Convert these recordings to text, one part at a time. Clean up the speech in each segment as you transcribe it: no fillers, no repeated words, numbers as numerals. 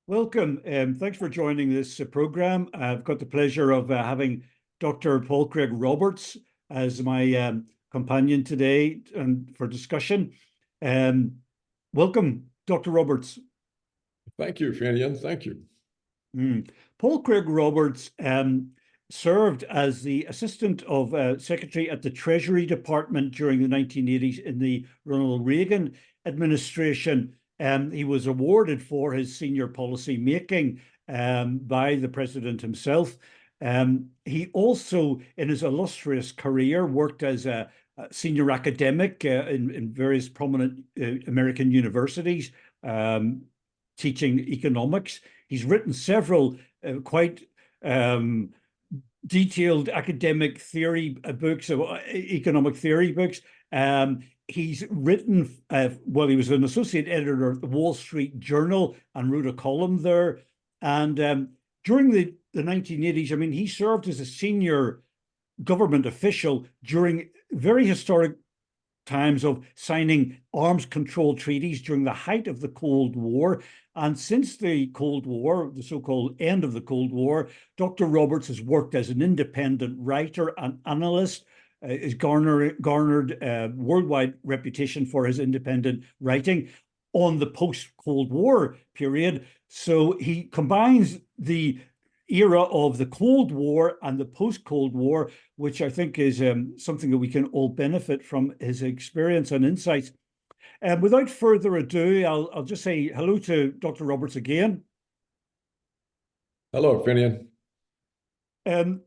Welcome. Thanks for joining this program. I've got the pleasure of having Dr. Paul Craig Roberts as my companion today and for discussion. Welcome, Dr. Roberts. Thank you, Finian. Thank you. Paul Craig Roberts served as the Assistant of Secretary at the Treasury Department during the 1980s in the Ronald Reagan administration. He was awarded for his senior policy making by the president himself. He also, in his illustrious career, worked as a senior academic in various prominent American universities, teaching economics. He's written several quite detailed academic theory books, economic theory books. He's written, well, he was an associate editor of the Wall Street Journal and wrote a column there. And during the 1980s, I mean, he served as a senior government official during very historic times of signing arms control treaties during the height of the Cold War. And since the Cold War, the so-called end of the Cold War, Dr. Roberts has worked as an independent writer and analyst, is garnered worldwide reputation for his independent writing on the post-Cold War period. So he combines the era of the Cold War and the post-Cold War, which I think is something that we can all benefit from his experience and insights. And without further ado, I'll just say hello to Dr. Roberts again. Hello, Finian.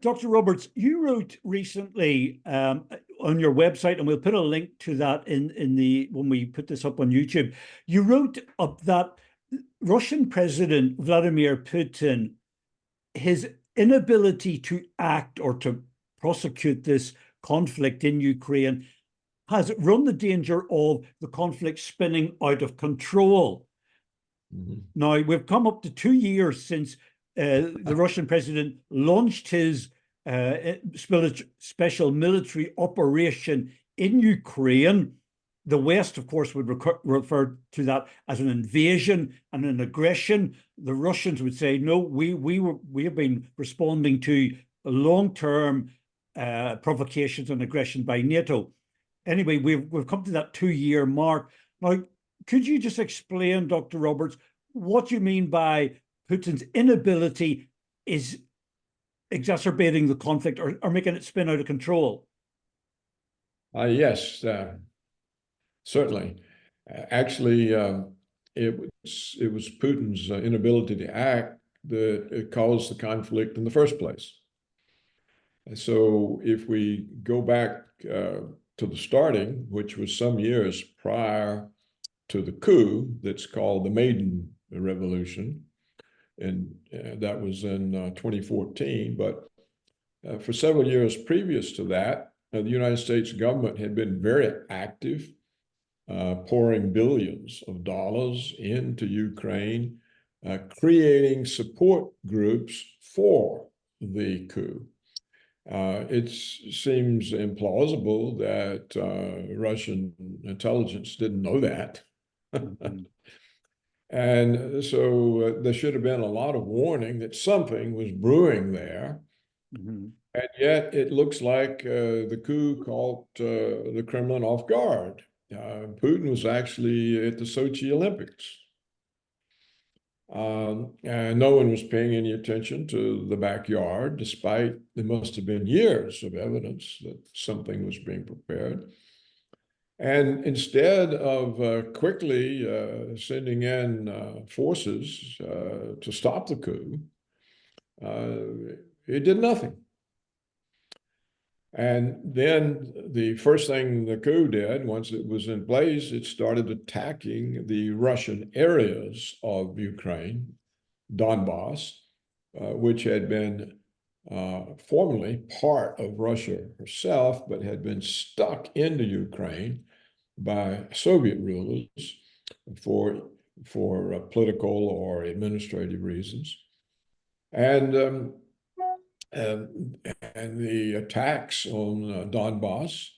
Dr. Roberts, you wrote recently on your website, and we'll put a link to that in the when we put this up on YouTube. You wrote up that Russian President Vladimir Putin, his inability to act or to prosecute this conflict in Ukraine has run the danger of the conflict spinning out of control. Now, we've come up to 2 years since the Russian president launched his special military operation in Ukraine. The West, of course, would refer to that as an invasion and an aggression. The Russians would say, no, we have been responding to long-term provocations and aggression by NATO. Anyway, we've come to that 2-year mark. Now, could you just explain, Dr. Roberts, what you mean by Putin's inability is exacerbating the conflict or making it spin out of control? Yes, certainly. Actually, it was Putin's inability to act that caused the conflict in the first place. And so if we go back to the starting, which was some years prior to the coup that's called the Maiden Revolution, and that was in 2014. But for several years previous to that, the United States government had been very active, pouring billions of dollars into Ukraine, creating support groups for the coup. It seems implausible that Russian intelligence didn't know that. And so there should have been a lot of warning that something was brewing there. And yet it looks like the coup caught the Kremlin off guard. Putin was actually at the Sochi Olympics. And no one was paying any attention to the backyard, despite there must have been years of evidence that something was being prepared. And instead of quickly sending in forces to stop the coup, it did nothing. And then the first thing the coup did, once it was in place, it started attacking the Russian areas of Ukraine, Donbass, which had been formerly part of Russia herself, but had been stuck into Ukraine by Soviet rulers for political or administrative reasons. And the attacks on Donbass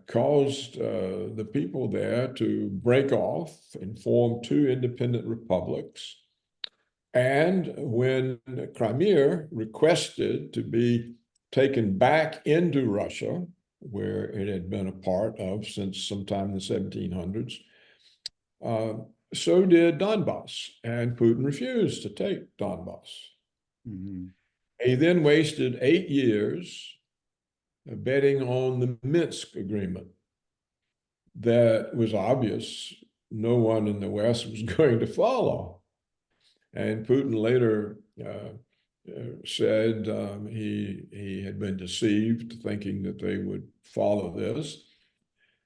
caused the people there to break off and form 2 independent republics. And when Crimea requested to be taken back into Russia, where it had been a part of since sometime in the 1700s, so did Donbass, and Putin refused to take Donbass. Mm-hmm. He then wasted 8 years betting on the Minsk agreement that was obvious no one in the West was going to follow. And Putin later said he had been deceived, thinking that they would follow this.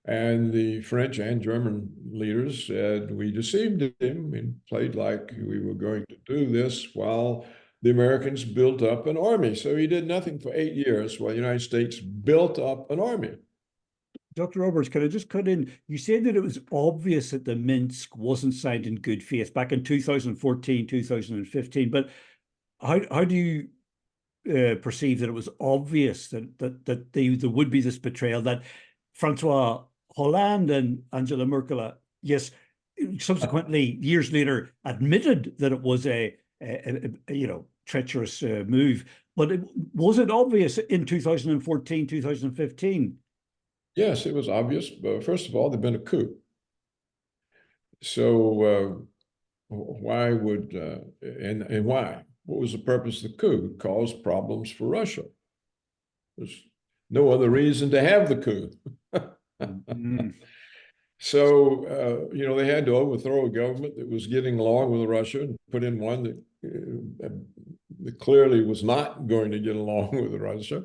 And the French and German leaders said, we deceived him and played like we were going to do this while the Americans built up an army. So he did nothing for 8 years while the United States built up an army. Dr. Roberts, can I just cut in? You said that it was obvious that the Minsk wasn't signed in good faith back in 2014, 2015. But how do you perceive that it was obvious that there would be this betrayal, that Francois Hollande and Angela Merkel, yes, subsequently years later admitted that it was a treacherous move, but was it obvious in 2014, 2015? Yes, it was obvious. But first of all, there'd been a coup. So why would and why? What was the purpose of the coup? Cause problems for Russia. There's no other reason to have the coup. Mm-hmm. So they had to overthrow a government that was getting along with Russia and put in one that clearly was not going to get along with Russia.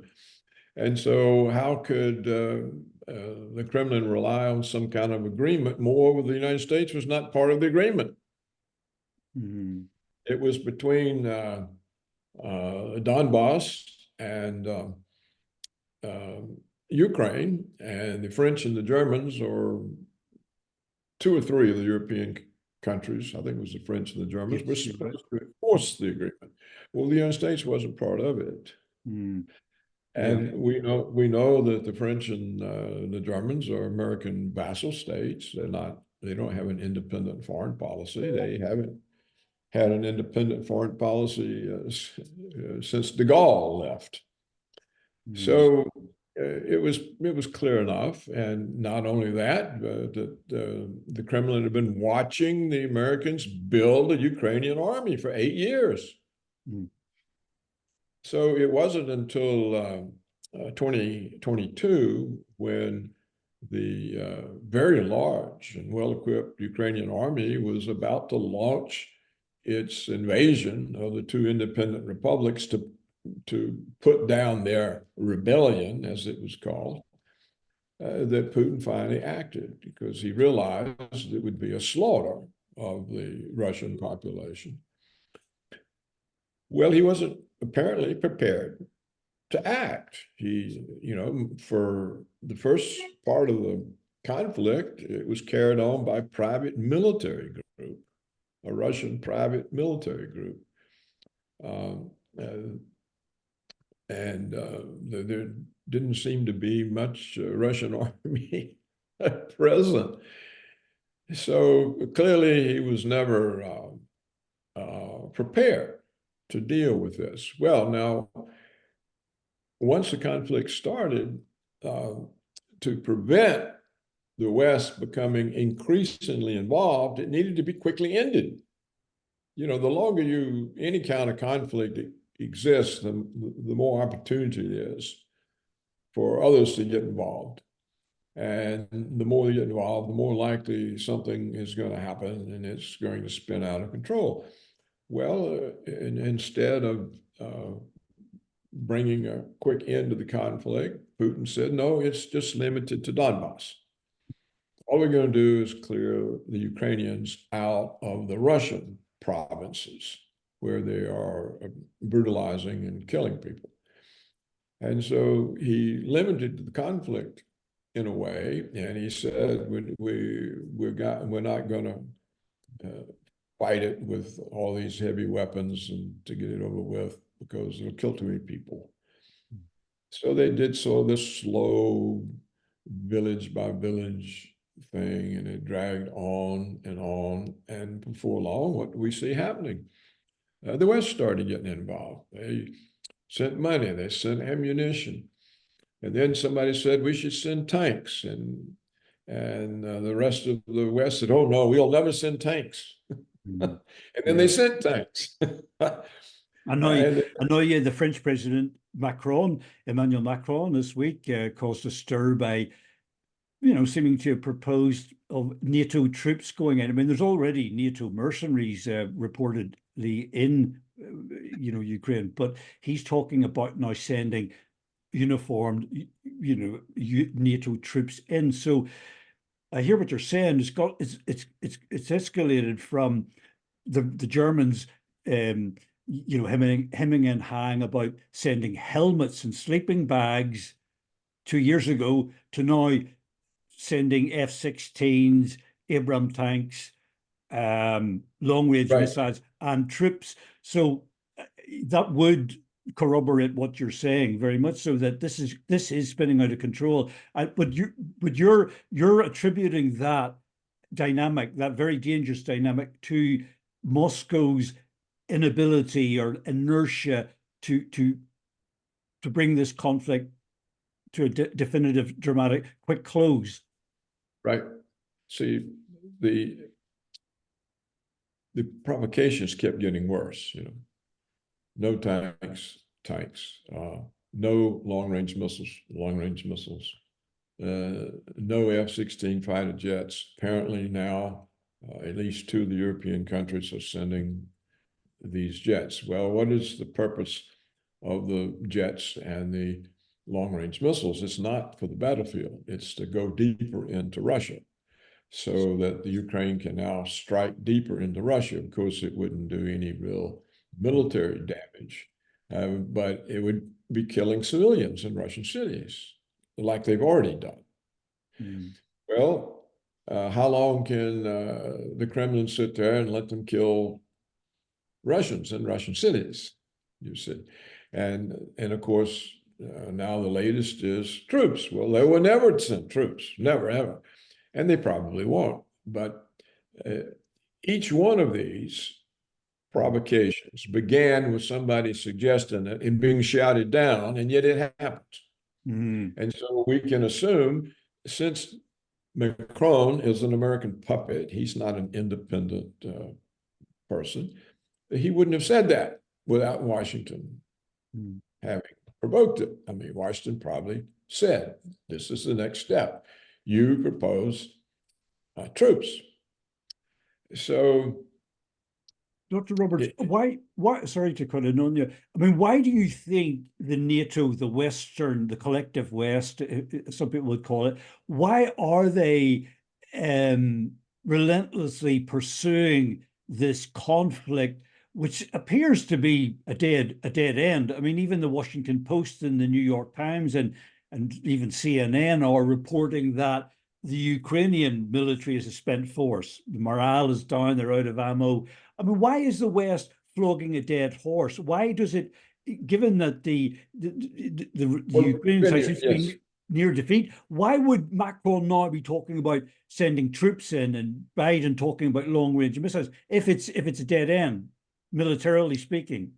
And so how could the Kremlin rely on some kind of agreement? Moreover, the United States was not part of the agreement. Mm-hmm. It was between Donbass and Ukraine, and the French and the Germans, or two or three of the European countries, I think it was the French and the Germans, were supposed to enforce the agreement. Well, the United States wasn't part of it. Mm. And Yeah. we know that the French and the Germans are American vassal states. They don't have an independent foreign policy. They haven't had an independent foreign policy since de Gaulle left. Mm. So it was clear enough. And not only that, the Kremlin had been watching the Americans build a Ukrainian army for 8 years. Mm. So it wasn't until 2022 when the very large and well-equipped Ukrainian army was about to launch its invasion of the two independent republics to put down their rebellion, as it was called, that Putin finally acted, because he realized it would be a slaughter of the Russian population. Well, he wasn't apparently prepared to act. For the first part of the conflict, it was carried on by private military group, a Russian private military group. There didn't seem to be much Russian army present. So clearly he was never prepared to deal with this. Well, now, once the conflict started, to prevent the West becoming increasingly involved, it needed to be quickly ended. The longer any kind of conflict exists, the more opportunity it is for others to get involved. And the more they get involved, the more likely something is going to happen and it's going to spin out of control. Well, instead of bringing a quick end to the conflict, Putin said, no, it's just limited to Donbass. All we're going to do is clear the Ukrainians out of the Russian provinces where they are brutalizing and killing people. And so he limited the conflict in a way, and he said, we're not going to fight it with all these heavy weapons and to get it over with, because it'll kill too many people. So they did this slow village by village thing, and it dragged on, and before long, what do we see happening? the West started getting involved. They sent money, they sent ammunition. And then somebody said we should send tanks. And the rest of the West said, oh, no, we'll never send tanks. Mm. And then they sent tanks. I know, the French President Emmanuel Macron, this week caused a stir by, seeming to have proposed of NATO troops going in. I mean, there's already NATO mercenaries reportedly in, Ukraine, but he's talking about now sending uniformed, NATO troops in. So I hear what you're saying. It's escalated from the Germans, hemming and hawing about sending helmets and sleeping bags 2 years ago to now sending F-16s, Abrams tanks, long-range missiles, and troops. So that would corroborate what you're saying very much, so that this is spinning out of control. But you're attributing that dynamic, that very dangerous dynamic, to Moscow's inability or inertia to bring this conflict to a definitive, dramatic, quick close. Right. See, the provocations kept getting worse. No tanks, no long-range missiles, no F-16 fighter jets. Apparently now, at least 2 of the European countries are sending these jets. Well, what is the purpose of the jets and the long-range missiles? It's not for the battlefield. It's to go deeper into Russia, so that the Ukraine can now strike deeper into Russia. Of course, it wouldn't do any real military damage, but it would be killing civilians in Russian cities, like they've already done. Mm. Well, how long can the Kremlin sit there and let them kill Russians in Russian cities, you see? And of course, now the latest is troops. Well, they will never send troops, never, ever. And they probably won't. But each one of these provocations began with somebody suggesting it and being shouted down, and yet it happened. Mm. And so we can assume, since Macron is an American puppet, he's not an independent person, he wouldn't have said that without Washington having provoked it. I mean, Washington probably said, this is the next step. You propose troops. So, Dr. Roberts, why, sorry to cut in on you. I mean, why do you think the NATO, the Western, the collective West, some people would call it, why are they relentlessly pursuing this conflict, which appears to be a dead end? I mean, even the Washington Post and the New York Times and even CNN are reporting that the Ukrainian military is a spent force. The morale is down, they're out of ammo. I mean, why is the West flogging a dead horse? Why does it, given that the Ukrainian side seems to be near defeat, why would Macron now be talking about sending troops in and Biden talking about long-range missiles if it's a dead end, militarily speaking?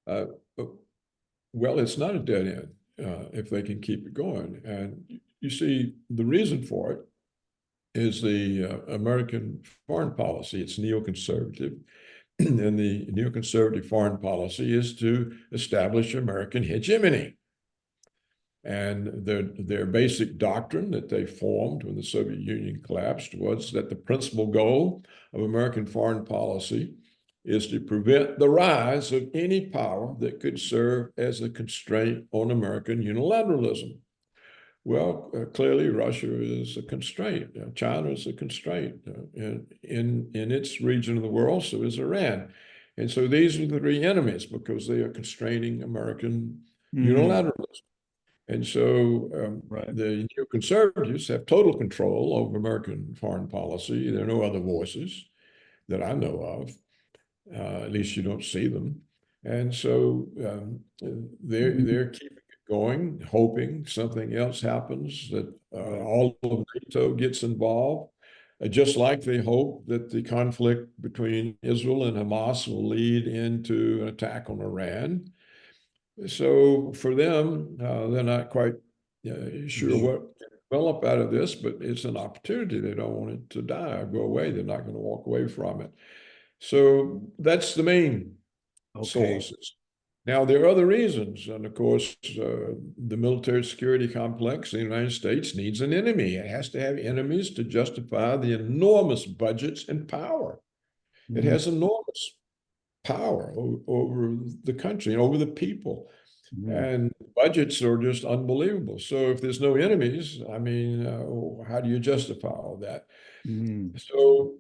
Well, it's not a dead end if they can keep it going. And you see, the reason for it is the American foreign policy. It's neoconservative. And the neoconservative foreign policy is to establish American hegemony. And their basic doctrine that they formed when the Soviet Union collapsed was that the principal goal of American foreign policy is to prevent the rise of any power that could serve as a constraint on American unilateralism. Well, clearly Russia is a constraint. China is a constraint in its region of the world, so is Iran. And so these are the 3 enemies because they are constraining American unilateralism. And so the neoconservatives have total control over American foreign policy. There are no other voices that I know of. At least you don't see them. And so they're keeping it going, hoping something else happens, that all of NATO gets involved. just like they hope that the conflict between Israel and Hamas will lead into an attack on Iran. So for them, they're not quite sure what can develop out of this, but it's an opportunity. They don't want it to die or go away. They're not going to walk away from it. So that's the main sources. Now, there are other reasons. And of course, the military security complex in the United States needs an enemy. It has to have enemies to justify the enormous budgets and power. It has enormous power over the country and over the people. And budgets are just unbelievable. So if there's no enemies, I mean, how do you justify all that? So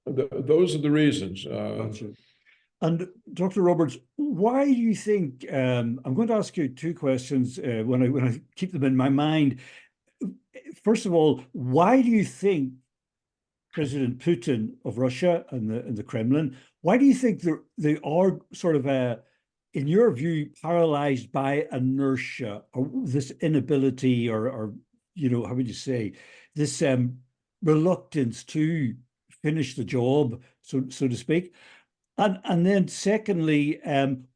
those are the reasons. Gotcha. And Dr. Roberts, why do you think, I'm going to ask you two questions when I keep them in my mind. First of all, why do you think President Putin of Russia and the Kremlin, why do you think they are sort of, in your view, paralyzed by inertia, or this inability, or how would you say, this reluctance to finish the job, so to speak? And then secondly,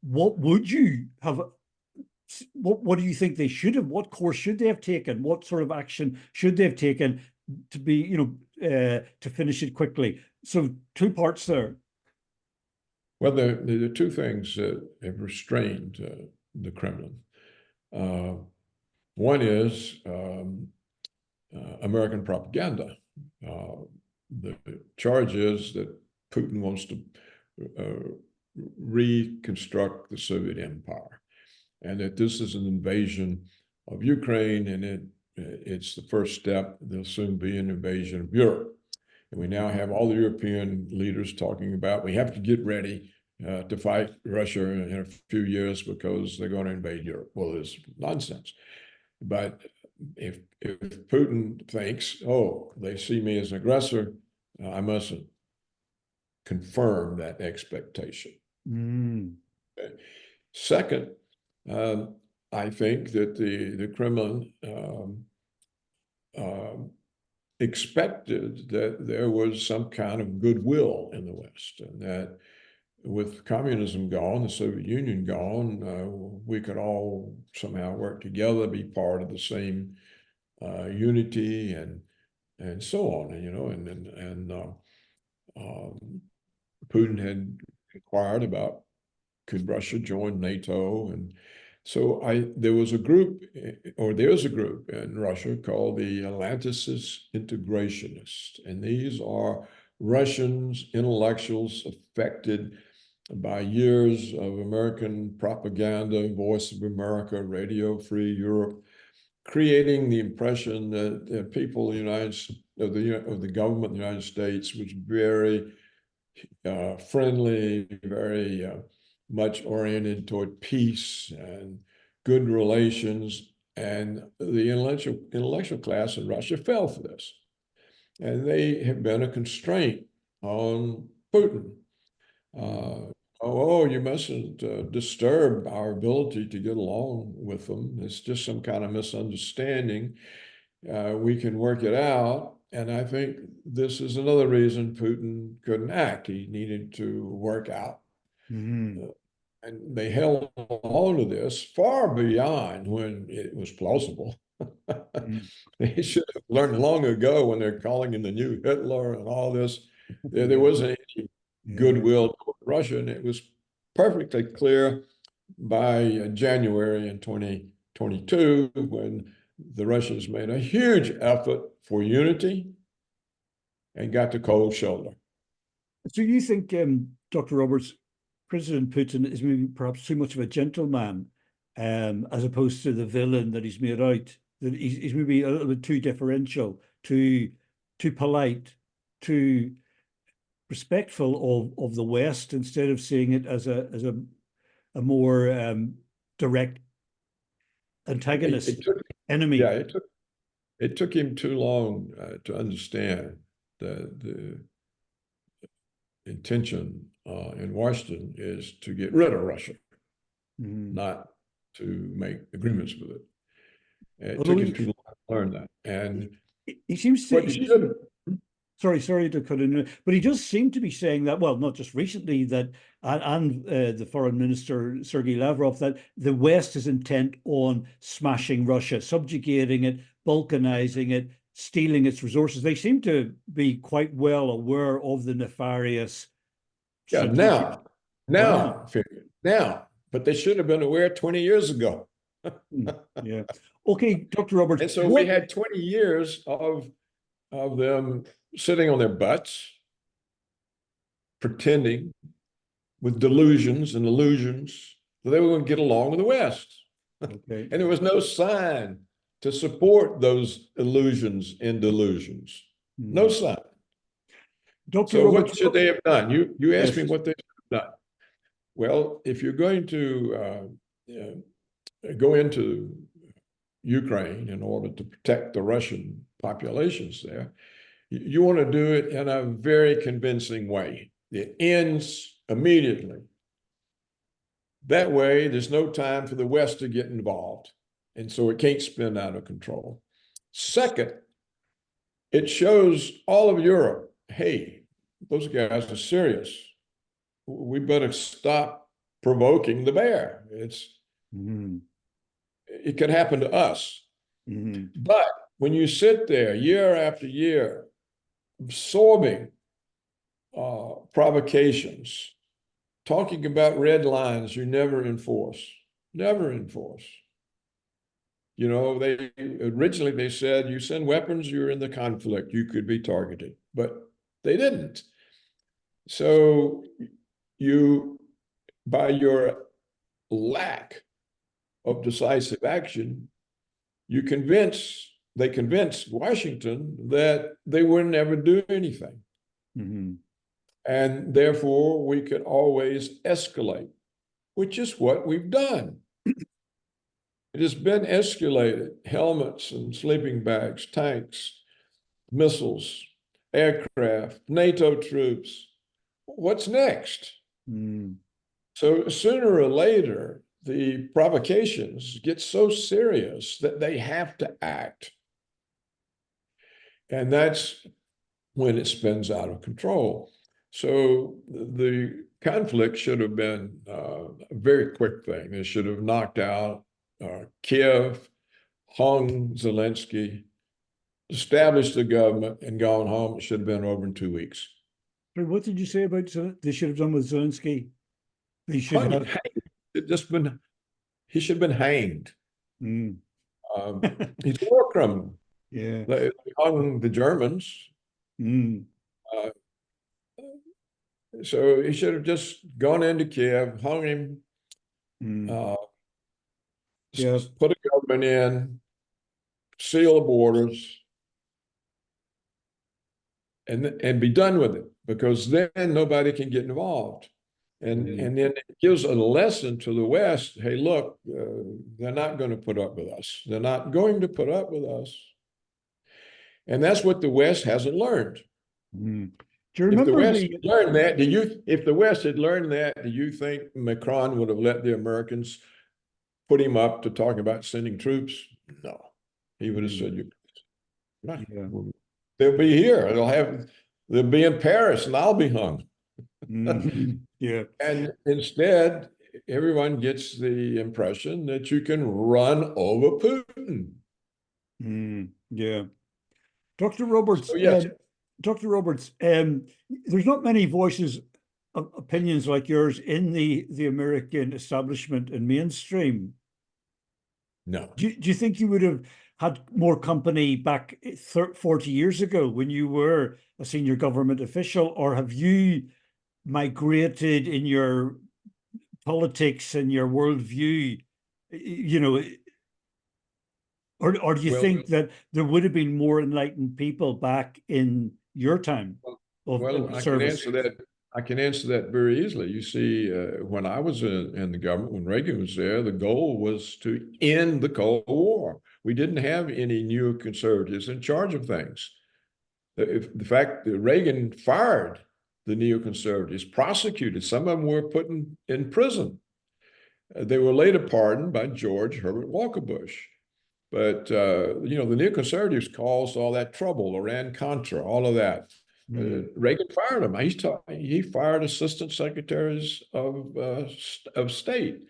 what would you have? What do you think they should have? What course should they have taken? What sort of action should they have taken to be, to finish it quickly? So two parts there. Well, there are two things that have restrained the Kremlin. One is American propaganda. The charge is that Putin wants to reconstruct the Soviet empire, and that this is an invasion of Ukraine, and it's the first step. There'll soon be an invasion of Europe. And we now have all the European leaders talking about we have to get ready to fight Russia in a few years because they're going to invade Europe. Well, it's nonsense. But if Putin thinks, oh, they see me as an aggressor, I mustn't confirm that expectation. Okay. Second, I think that the Kremlin expected that there was some kind of goodwill in the West, and that with communism gone, the Soviet Union gone, we could all somehow work together, be part of the same unity and so on, and Putin had inquired about could Russia join NATO, and so there's a group in Russia called the Atlanticist integrationists, and these are Russians, intellectuals affected by years of American propaganda, Voice of America, Radio Free Europe, creating the impression that people of the government of the United States was very friendly, very much oriented toward peace and good relations, and the intellectual class in Russia fell for this, and they have been a constraint on Putin. You mustn't disturb our ability to get along with them. It's just some kind of misunderstanding. We can work it out. And I think this is another reason Putin couldn't act. He needed to work out. And they held on to this far beyond when it was plausible. They should have learned long ago when they're calling him the new Hitler and all this. There wasn't any goodwill toward Russia, and it was perfectly clear by January in 2022 when the Russians made a huge effort for unity and got the cold shoulder. So you think, Dr. Roberts, President Putin is maybe perhaps too much of a gentleman, as opposed to the villain that he's made out, that he's maybe a little bit too deferential, too polite, too respectful of the West, instead of seeing it as a more direct antagonist, enemy. Yeah, it took him too long to understand the intention in Washington is to get rid of Russia, not to make agreements with it. It took him too long to learn that. And he seems to. sorry to cut in, but he does seem to be saying that, well, not just recently, that and the foreign minister Sergei Lavrov, that the West is intent on smashing Russia, subjugating it, balkanizing it, stealing its resources. They seem to be quite well aware of the nefarious. Yeah, now, but they should have been aware 20 years ago. Yeah. Okay, Dr. Roberts. And so we had 20 years of them sitting on their butts, pretending with delusions and illusions that they were going to get along with the West. Okay. And there was no sign to support those illusions and delusions. No sign. Dr. So Roberts, what should they have done? You asked yes. me what they should have done. Well, if you're going to go into Ukraine in order to protect the Russian populations there, you want to do it in a very convincing way. It ends immediately. That way, there's no time for the West to get involved. And so it can't spin out of control. Second, it shows all of Europe, hey, those guys are serious. We better stop provoking the bear. It could happen to us. But when you sit there year after year, absorbing provocations, talking about red lines you never enforce. You know, they originally said you send weapons, you're in the conflict, you could be targeted, but they didn't. So you, by your lack of decisive action, they convinced Washington that they would never do anything. And therefore, we could always escalate, which is what we've done. It has been escalated: helmets and sleeping bags, tanks, missiles, aircraft, NATO troops. What's next? So sooner or later, the provocations get so serious that they have to act. And that's when it spins out of control. So the conflict should have been a very quick thing. They should have knocked out Kiev, hung Zelensky, established the government, and gone home. It should have been over in 2 weeks. What did you say about they should have done with Zelensky? They should have he should have been hanged. He's a war criminal. Yeah. They hung the Germans. So he should have just gone into Kiev, hung him, put a government in, seal the borders, and be done with it, because then nobody can get involved. And then it gives a lesson to the West. Hey, look, they're not going to put up with us. They're not going to put up with us. And that's what the West hasn't learned. Do you remember if the West had learned that, do you think Macron would have let the Americans put him up to talk about sending troops? No. He would have said, they'll be here. They'll be in Paris and I'll be hung. Yeah. And instead, everyone gets the impression that you can run over Putin. Yeah. Dr. Roberts, so, yes. Dr. Roberts, there's not many voices of opinions like yours in the American establishment and mainstream. No. Do you think you would have had more company back 40 years ago when you were a senior government official, or have you migrated in your politics and your worldview, you know, or do you think that there would have been more enlightened people back in your time of service? I can answer that very easily. You see, when I was in the government, when Reagan was there, the goal was to end the Cold War. We didn't have any neoconservatives in charge of things. The fact that Reagan fired the neoconservatives, prosecuted, some of them were put in prison. They were later pardoned by George Herbert Walker Bush. But, the neoconservatives caused all that trouble, Iran-Contra, all of that. Reagan fired him. He fired assistant secretaries of state,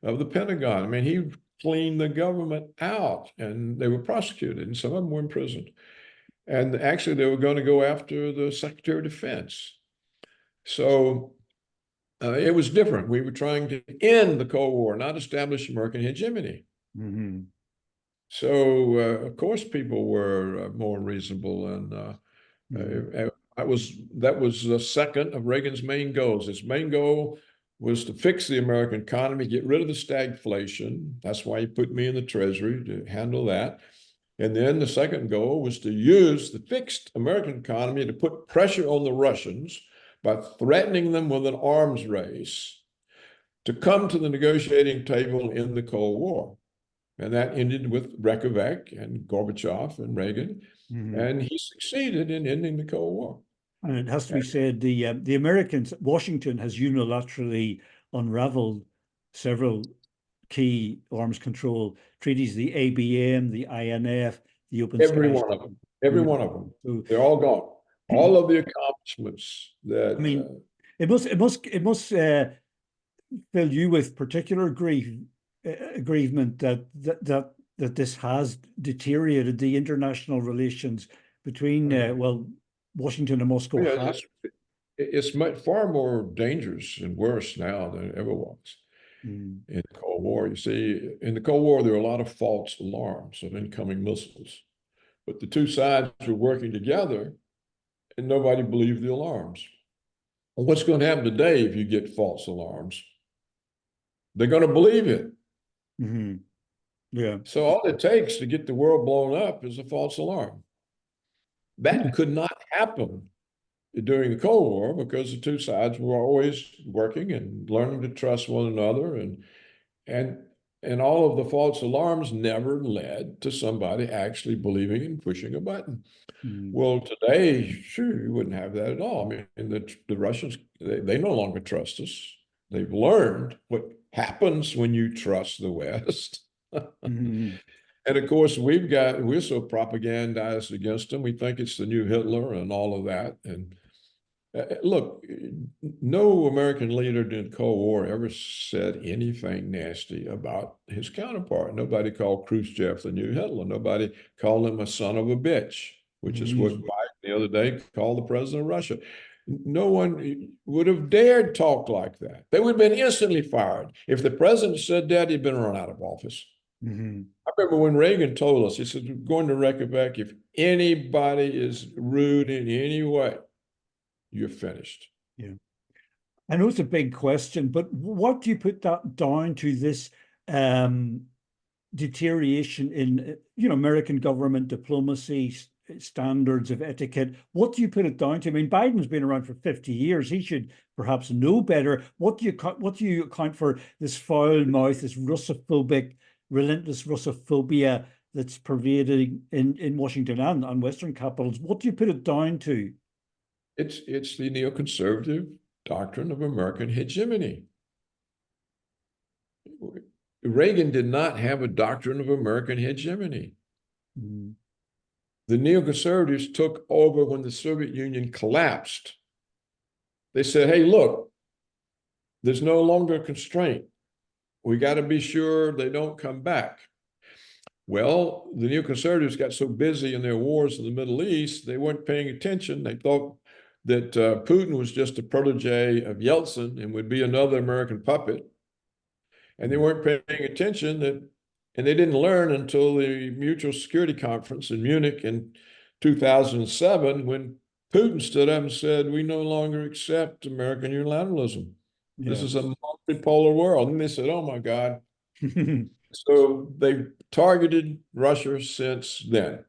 of the Pentagon. I mean, he cleaned the government out, and they were prosecuted, and some of them were imprisoned. And actually, they were going to go after the Secretary of Defense. So it was different. We were trying to end the Cold War, not establish American hegemony. Mm-hmm. So, of course, people were more reasonable, and that was the second of Reagan's main goals. His main goal was to fix the American economy, get rid of the stagflation. That's why he put me in the Treasury, to handle that. And then the second goal was to use the fixed American economy to put pressure on the Russians by threatening them with an arms race to come to the negotiating table in the Cold War. And that ended with Reykjavik and Gorbachev and Reagan. Mm-hmm. And he succeeded in ending the Cold War. And it has to be said, the Americans, Washington has unilaterally unraveled several key arms control treaties, the ABM, the INF, the Open Every Skies. one of them. Every one of them. So, they're all gone. All of the accomplishments that. I mean, it must fill you with particular aggrievement that this has deteriorated the international relations between Washington and Moscow. Yeah, it's much far more dangerous and worse now than it ever was in the Cold War. You see, in the Cold War, there were a lot of false alarms of incoming missiles, but the two sides were working together, and nobody believed the alarms. Well, what's going to happen today if you get false alarms? They're going to believe it. Mm-hmm. Yeah. So all it takes to get the world blown up is a false alarm. That could not happen during the Cold War because the two sides were always working and learning to trust one another, and all of the false alarms never led to somebody actually believing and pushing a button. Well, today, sure, you wouldn't have that at all. I mean, the Russians, they no longer trust us. They've learned what happens when you trust the West. And of course, we're so propagandized against them. We think it's the new Hitler and all of that. And look, no American leader during the Cold War ever said anything nasty about his counterpart. Nobody called Khrushchev the new Hitler. Nobody called him a son of a bitch, which is what Biden the other day called the president of Russia. No one would have dared talk like that. They would have been instantly fired. If the president said that, he'd been run out of office. I remember when Reagan told us, he said, going to Reykjavik, if anybody is rude in any way, you're finished. Yeah. I know it's a big question, but what do you put that down to, this deterioration in, American government diplomacy, standards of etiquette? What do you put it down to? I mean, Biden's been around for 50 years. He should perhaps know better. What do you account for this foul mouth, this Russophobic, relentless Russophobia that's pervading in Washington and Western capitals? What do you put it down to? It's the neoconservative doctrine of American hegemony. Reagan did not have a doctrine of American hegemony. The neoconservatives took over when the Soviet Union collapsed. They said, hey, look, there's no longer a constraint. We got to be sure they don't come back. Well, the neoconservatives got so busy in their wars in the Middle East, they weren't paying attention. They thought that Putin was just a protege of Yeltsin and would be another American puppet. And they weren't paying attention, and they didn't learn until the Mutual Security Conference in Munich in 2007, when Putin stood up and said, we no longer accept American unilateralism. Yeah. This is a multipolar world. And they said, oh my God. So they've targeted Russia since then.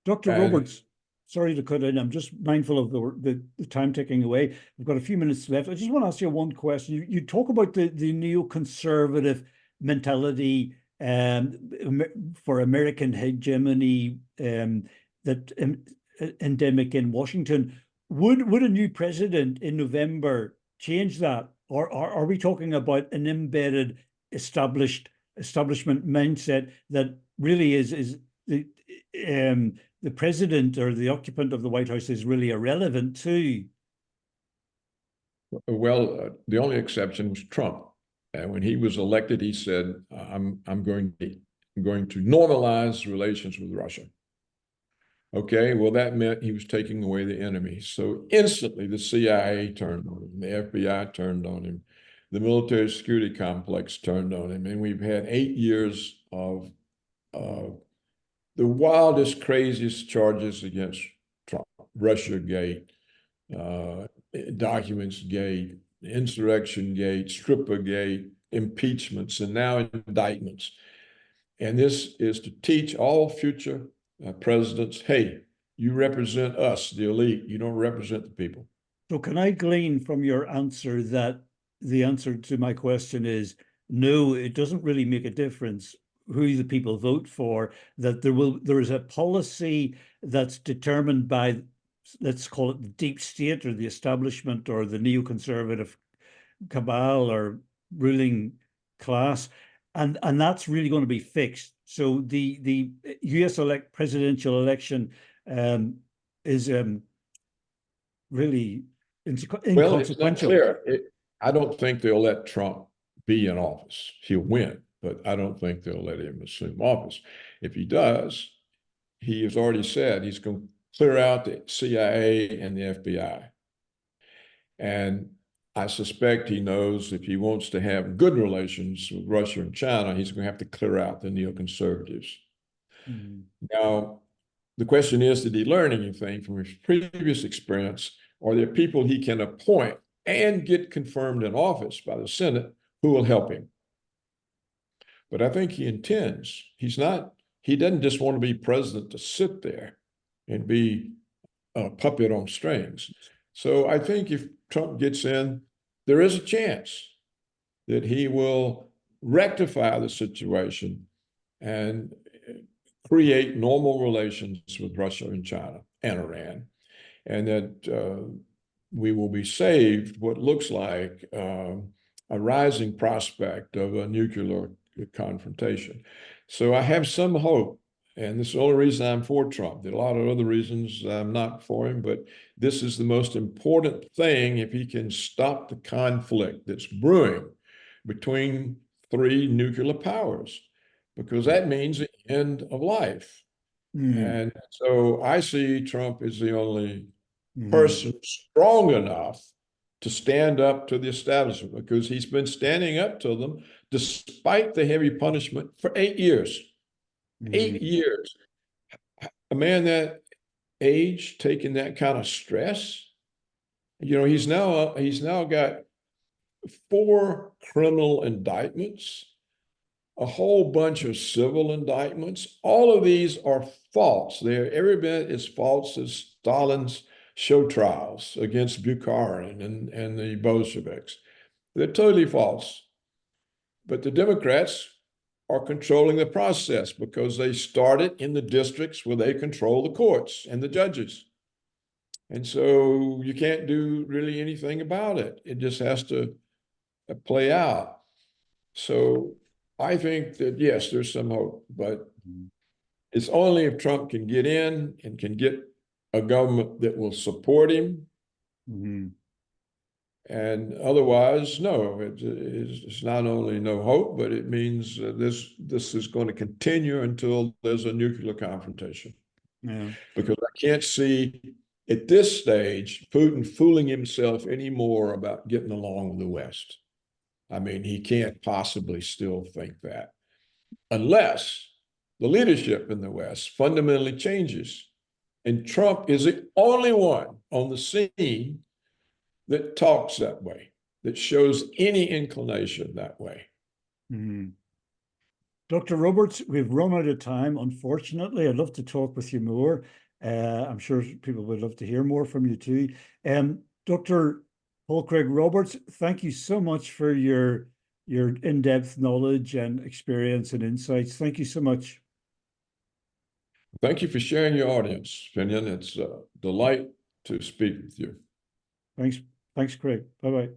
Dr. Roberts, sorry to cut in. I'm just mindful of the time ticking away. We've got a few minutes left. I just want to ask you one question. You talk about the neoconservative mentality for American hegemony that endemic in Washington. Would a new president in November change that? Or are we talking about an embedded establishment mindset that really is the president or the occupant of the White House is really irrelevant too. Well, the only exception was Trump. And when he was elected, he said, I'm going to normalize relations with Russia. Okay, well, that meant he was taking away the enemy. So instantly the CIA turned on him, the FBI turned on him, the military security complex turned on him. And we've had 8 years of the wildest, craziest charges against Trump. Russiagate, Documents Gate, Insurrection Gate, Stripper Gate, impeachments, and now indictments. And this is to teach all future presidents, hey, you represent us, the elite. You don't represent the people. So can I glean from your answer that the answer to my question is no, it doesn't really make a difference who the people vote for, that there is a policy that's determined by, let's call it the deep state or the establishment or the neoconservative cabal or ruling class, and that's really going to be fixed. So the US presidential election is really inconsequential. Well, it's not clear. I don't think they'll let Trump be in office. He'll win, but I don't think they'll let him assume office. If he does, he has already said he's going to clear out the CIA and the FBI. And I suspect he knows if he wants to have good relations with Russia and China, he's going to have to clear out the neoconservatives. Mm-hmm. Now, the question is, did he learn anything from his previous experience? Are there people he can appoint and get confirmed in office by the Senate who will help him? But I think he intends. He doesn't just want to be president to sit there and be a puppet on strings. So I think if Trump gets in, there is a chance that he will rectify the situation and create normal relations with Russia and China and Iran, and that we will be saved what looks like a rising prospect of a nuclear confrontation. So I have some hope. And this is the only reason I'm for Trump. There are a lot of other reasons I'm not for him, but this is the most important thing if he can stop the conflict that's brewing between 3 nuclear powers, because that means the end of life. And so I see Trump as the only person strong enough to stand up to the establishment, because he's been standing up to them despite the heavy punishment for 8 years. 8 years. A man that age taking that kind of stress, he's now got 4 criminal indictments, a whole bunch of civil indictments. All of these are false. They're every bit as false as Stalin's show trials against Bukharin and the Bolsheviks. They're totally false. But the Democrats are controlling the process because they started in the districts where they control the courts and the judges. And so you can't do really anything about it. It just has to play out. So I think that, yes, there's some hope, but it's only if Trump can get in and can get a government that will support him. And otherwise, no, it's not only no hope, but it means this is going to continue until there's a nuclear confrontation. Yeah. Because I can't see at this stage Putin fooling himself anymore about getting along with the West. I mean, he can't possibly still think that unless the leadership in the West fundamentally changes. And Trump is the only one on the scene that talks that way, that shows any inclination that way. Dr. Roberts, we've run out of time, unfortunately. I'd love to talk with you more. I'm sure people would love to hear more from you too. Dr. Paul Craig Roberts, thank you so much for your in-depth knowledge and experience and insights. Thank you so much. Thank you for sharing your audience, Finian. It's a delight to speak with you. Thanks, Craig. Bye-bye.